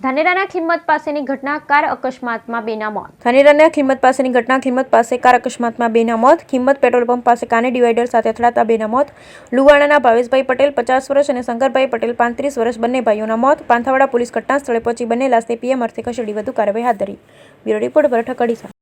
ધાનેરાના ખીમત પાસેની ઘટના કાર અકસ્માતમાં બેના મોત. ધાનેરાના ખીમત પાસેની ઘટના ખીમત પાસે કાર અકસ્માતમાં બેના મોત. ખીમત પેટ્રોલ પંપ પાસે કાને ડિવાઈડર સાથે અથડાતા બેના મોત. લુવાણાના ભાવેશભાઈ પટેલ 50 વર્ષ અને શંકરભાઈ પટેલ 35 વર્ષ બંને ભાઈઓના મોત. પાંથાવાડા પોલીસ ઘટના સ્થળે પહોંચી બંને લાશને પીએમ અર્થે ખસેડી વધુ કાર્યવાહી હાથ ધરી. બ્યુરો રિપોર્ટ પર ઠકડીસા.